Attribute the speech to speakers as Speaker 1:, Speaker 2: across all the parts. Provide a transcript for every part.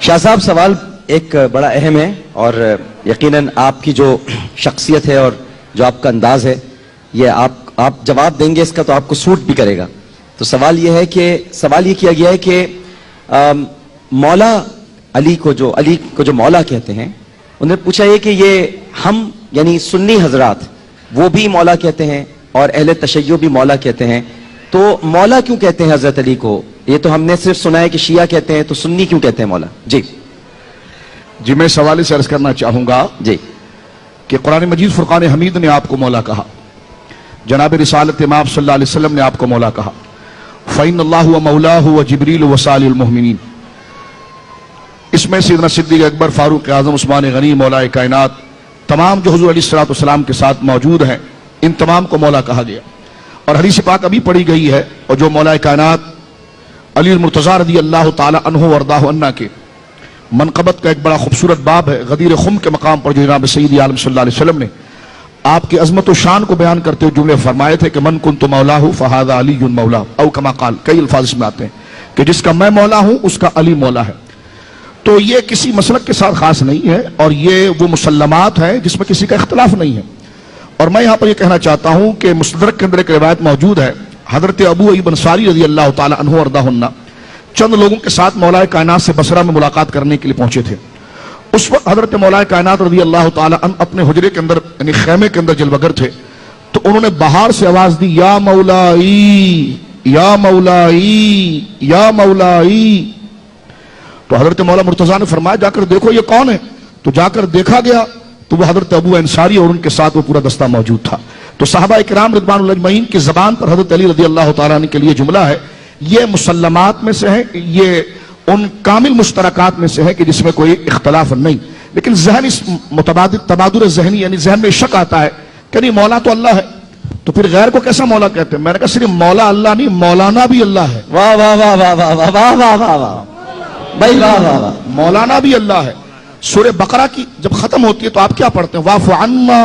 Speaker 1: شاہ صاحب سوال ایک بڑا اہم ہے اور یقیناً آپ کی جو شخصیت ہے اور جو آپ کا انداز ہے یہ آپ جواب دیں گے اس کا تو آپ کو سوٹ بھی کرے گا. تو سوال یہ ہے کہ سوال یہ کیا گیا ہے کہ مولا علی کو جو مولا کہتے ہیں انہوں نے پوچھا یہ کہ یہ ہم یعنی سنی حضرات وہ بھی مولا کہتے ہیں اور اہل تشیع بھی مولا کہتے ہیں, تو مولا کیوں کہتے ہیں حضرت علی کو؟ یہ تو ہم نے صرف سنا ہے کہ شیعہ کہتے ہیں, تو سنی کیوں کہتے ہیں مولا؟
Speaker 2: جی میں سوال سے عرض کرنا چاہوں گا
Speaker 1: جی
Speaker 2: کہ قرآن مجید فرقان حمید نے آپ کو مولا کہا, جناب رسالت امام صلی اللہ علیہ وسلم نے آپ کو مولا کہا. فَإِنَّ اللَّهُ وَمَوْلَاهُ وَجِبْرِيلُ وَصَالِحُ الْمُؤْمِنِينَ. اس میں سیدنا صدیق اکبر, فاروق اعظم, عثمان غنی, مولا کائنات تمام جو حضور علیہ السلام کے ساتھ موجود ہیں ان تمام کو مولا کہا گیا. اور حدیث پاک ابھی پڑھی گئی ہے اور جو مولا کائنات علی المرتضیٰ رضی اللہ تعالی عنہ ورداہ عنہ کے منقبت کا ایک بڑا خوبصورت باب ہے. غدیر خم کے مقام پر جو جناب سید عالم صلی اللہ علیہ وسلم نے آپ کی عظمت و شان کو بیان کرتے ہوئے جملے فرمائے تھے کہ من کنت مولاہ فہذا علی مولا, او کما قال. کئی الفاظ اس میں آتے ہیں کہ جس کا میں مولا ہوں اس کا علی مولا ہے. تو یہ کسی مسلک کے ساتھ خاص نہیں ہے اور یہ وہ مسلمات ہیں جس میں کسی کا اختلاف نہیں ہے. اور میں یہاں پر یہ کہنا چاہتا ہوں کہ مستدرک کے اندر ایک روایت موجود ہے, حضرت ابو ایوب انصاری رضی اللہ تعالی عنہ وارضاہ عنہ چند لوگوں کے ساتھ مولا کائنات سے بصرہ میں ملاقات کرنے کے لیے پہنچے تھے. اس وقت حضرت مولا کائنات رضی اللہ تعالی عنہ اپنے حجرے کے اندر یعنی خیمے کے اندر جلوگر تھے, تو انہوں نے باہر سے آواز دی, یا مولائی یا مولائی یا مولائی. تو حضرت مولا مرتضیٰ نے فرمایا جا کر دیکھو یہ کون ہے. تو جا کر دیکھا گیا تو وہ حضرت ابو انصاری اور ان کے ساتھ وہ پورا دستہ موجود تھا. تو صحابہ اکرام رضوان اللہ اجمعین کی زبان پر حضرت علی رضی اللہ تعالیٰ عنہ کے لیے جملہ ہے, یہ مسلمات میں سے ہے, یہ ان کامل مشترکات میں سے ہے کہ جس میں کوئی اختلاف نہیں. لیکن ذہن اس تبادر ذہنی یعنی ذہن میں شک آتا ہے کہ نہیں مولا تو اللہ ہے تو پھر غیر کو کیسا مولا کہتے ہیں. میں نے کہا صرف مولا اللہ نہیں, مولانا بھی اللہ ہے.
Speaker 1: واہ واہ واہ واہ واہ واہ واہ واہ واہ واہ بھائی واہ واہ واہ.
Speaker 2: مولانا بھی اللہ ہے. سورہ بقرہ کی جب ختم ہوتی ہے تو آپ کیا پڑھتے ہیں؟ واعف عنا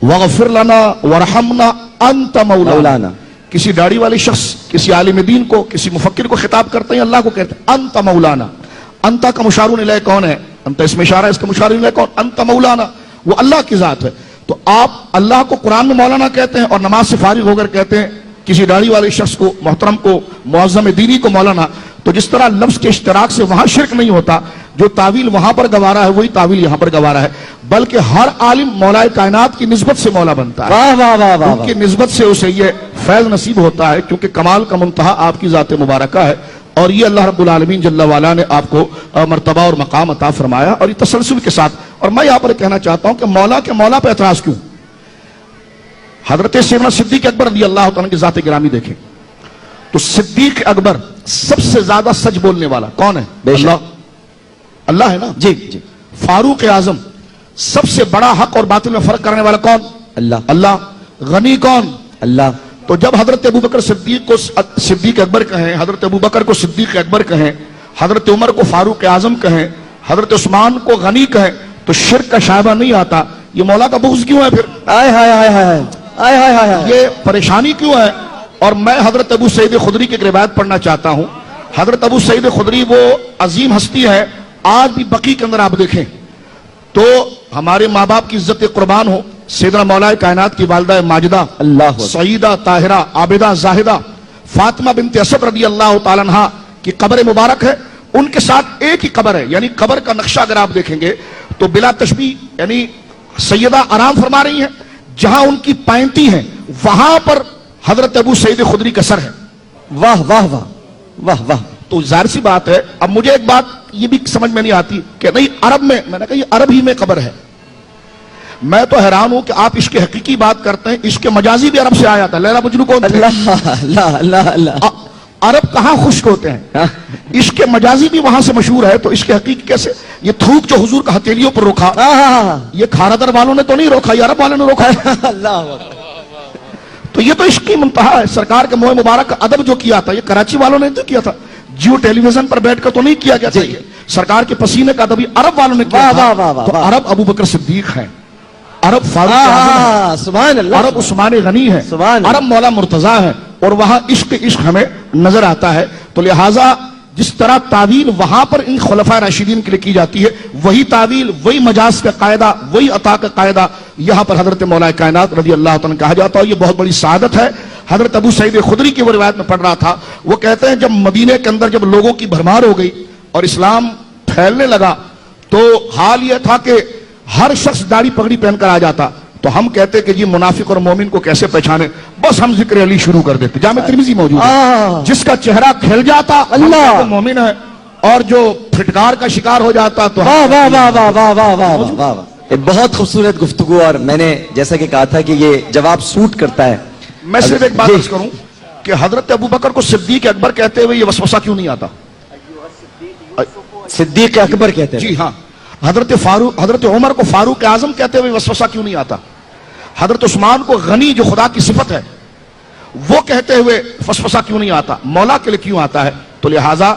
Speaker 2: واغفر لنا وارحمنا انت مولانا. کسی داڑھی والی شخص کسی عالم دین کو کسی مفکر کو خطاب کرتے ہیں, اللہ کو کہتے ہیں انت مولانا. انت کا مشار الیہ کون ہے؟ انت اس میں اشارہ ہے, اس کا مشار الیہ کون؟ انت مولانا, وہ اللہ کی ذات ہے. تو آپ اللہ کو قرآن میں مولانا کہتے ہیں اور نماز سے فارغ ہو کر کہتے ہیں کسی داڑھی والے شخص کو, محترم کو, معظم دینی کو مولانا. تو جس طرح لفظ کے اشتراک سے وہاں شرک نہیں ہوتا, جو تعویل وہاں پر گوارا ہے وہی تعویل یہاں پر گوارا ہے, بلکہ ہر عالم مولا کائنات کی نسبت سے مولا بنتا ہے.
Speaker 1: واہ واہ واہ واہ.
Speaker 2: ان کی نسبت سے اسے یہ فیض نصیب ہوتا ہے کیونکہ کمال کا منتہا آپ کی ذات مبارکہ ہے. اور یہ اللہ رب العالمین جل وعلا نے آپ کو مرتبہ اور مقام عطا فرمایا اور یہ تسلسل کے ساتھ. اور میں یہاں پر کہنا چاہتا ہوں کہ مولا کے مولا پہ اعتراض کیوں؟ حضرت سیدنا صدیق اکبر رضی اللہ تعالیٰ کی ذات گرامی دیکھیں تو صدیق اکبر سب سے زیادہ سچ بولنے والا کون ہے؟ اللہ. اللہ ہے نا
Speaker 1: جی جی.
Speaker 2: فاروق اعظم سب سے بڑا حق اور باطل میں فرق کرنے والا کون؟
Speaker 1: اللہ.
Speaker 2: اللہ. غنی کون؟
Speaker 1: اللہ.
Speaker 2: تو جب حضرت ابو بکر صدیق کو صدیق اکبر کہیں, حضرت ابو بکر کو صدیق اکبر کہیں, حضرت عمر کو فاروق اعظم کہیں, حضرت عثمان کو غنی کہیں, تو شرک کا شائبہ نہیں آتا. یہ مولا کا بغض کیوں ہے پھر؟
Speaker 1: آئے ہائے ہائے ہائے آئے ہائے ہائے.
Speaker 2: یہ پریشانی کیوں ہے؟ اور میں حضرت ابو سعید خدری کی ایک روایت پڑھنا چاہتا ہوں. حضرت ابو سعید خدری وہ عظیم ہستی ہے, آج بھی بقیع کے اندر آپ دیکھیں تو ہمارے ماں باپ کی عزت قربان ہو, سیدنا مولا کائنات کی والدہ ماجدہ
Speaker 1: اللہ
Speaker 2: سعیدہ طاہرہ عابدہ زاہدہ فاطمہ بنت اسد رضی اللہ تعالیٰ عنہا کی قبر مبارک ہے, ان کے ساتھ ایک ہی قبر ہے. یعنی قبر کا نقشہ اگر آپ دیکھیں گے تو بلا تشبیہ یعنی سیدہ آرام فرما رہی ہیں, جہاں ان کی پائنٹی ہیں وہاں پر حضرت ابو سعید خدری کا سر ہے.
Speaker 1: واہ واہ واہ واہ واہ.
Speaker 2: تو ظاہر سی بات ہے. اب مجھے ایک بات یہ بھی سمجھ میں نہیں آتی کہ نہیں عرب میں نے کہا یہ عرب ہی میں قبر ہے. میں تو حیران ہوں کہ آپ عشق حقیقی بات کرتے ہیں, عشق مجازی بھی عرب سے آیا تھا. لیلا مجنو کون تھے؟
Speaker 1: اللہ اللہ اللہ اللہ.
Speaker 2: عرب کہاں خشک ہوتے ہیں, عشق مجازی بھی وہاں سے مشہور ہے. تو عشق حقیقی کیسے؟ یہ تھوک جو حضور کا ہتھیلیوں پر روکا, یہ کھارادر والوں نے تو نہیں روکا, یہ عرب والوں نے روکا.
Speaker 1: اللہ.
Speaker 2: تو یہ تو عشق کی منتہا ہے. سرکار کے موہ مبارک کا ادب جو کیا تھا یہ کراچی والوں نے تو کیا تھا, جیو ٹیلی ویژن پر بیٹھ کر تو نہیں کیا گیا تھا. سرکار کے پسینے کا ادب عرب والوں نے کیا تھا. تو عرب ابو بکر صدیق ہیں, عرب فاروق اعظم ہے,
Speaker 1: سبحان اللہ,
Speaker 2: عرب عثمان غنی ہے,
Speaker 1: سبحان
Speaker 2: عرب مولا مرتضیٰ ہے, اور وہاں عشق ہمیں نظر آتا ہے. تو لہٰذا جس طرح تعویل وہاں پر ان خلفائے راشدین کے لیے کی جاتی ہے، وہی تعویل، وہی مجاز کا قاعدہ، وہی عطا کا قاعدہ یہاں پر حضرت مولا کائنات رضی اللہ تعالیٰ کہا جاتا ہے. یہ بہت بڑی سعادت ہے. حضرت ابو سعید خدری کی وہ روایت میں پڑھ رہا تھا، وہ کہتے ہیں جب مدینے کے اندر جب لوگوں کی بھرمار ہو گئی اور اسلام پھیلنے لگا تو حال یہ تھا کہ ہر شخص داڑھی پگڑی پہن کر آ جاتا. تو ہم کہتے کہ جی منافق اور مومن کو کیسے پہچانے، بس ہم ذکر علی شروع کر دیتے. جامع ترمذی موجود ہے. جس کا چہرہ کھل جاتا اللہ مومن ہے، اور جو پھٹکار کا شکار ہو جاتا تو
Speaker 1: واہ واہ واہ واہ واہ واہ واہ واہ واہ. ایک بہت خوبصورت گفتگو، اور میں نے جیسا کہ کہا تھا کہ یہ جواب سوٹ کرتا ہے.
Speaker 2: میں صرف ایک بات عرض کروں کہ حضرت ابو بکر کو صدیق اکبر کہتے ہوئے یہ وسوسہ کیوں نہیں آتا؟
Speaker 1: صدیق اکبر کہتے ہیں.
Speaker 2: جی ہاں. حضرت عمر کو فاروق اعظم کہتے ہوئے وسوسہ کیوں نہیں آتا؟ حضرت عثمان کو غنی جو خدا کی صفت ہے وہ کہتے ہوئے وسوسہ کیوں نہیں آتا؟ مولا کے لیے کیوں آتا ہے؟ تو لہٰذا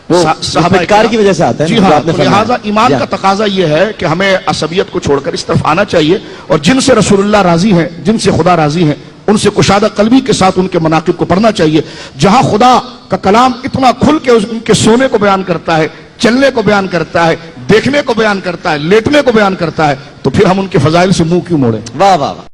Speaker 1: پھٹکار کی وجہ سے آتا ہے.
Speaker 2: جی ہاں. تو لہٰذا ایمان کا تقاضا یہ ہے کہ ہمیں عصبیت کو چھوڑ کر اس طرف آنا چاہیے، اور جن سے رسول اللہ راضی ہیں، جن سے خدا راضی ہیں، ان سے کشادہ قلبی کے ساتھ ان کے مناقب کو پڑھنا چاہیے. جہاں خدا کا کلام اتنا کھل کے ان کے سونے کو بیان کرتا ہے، چلنے کو بیان کرتا ہے، دیکھنے کو بیان کرتا ہے، لیٹنے کو بیان کرتا ہے، تو پھر ہم ان کے فضائل سے منہ کیوں موڑیں؟
Speaker 1: واہ واہ واہ.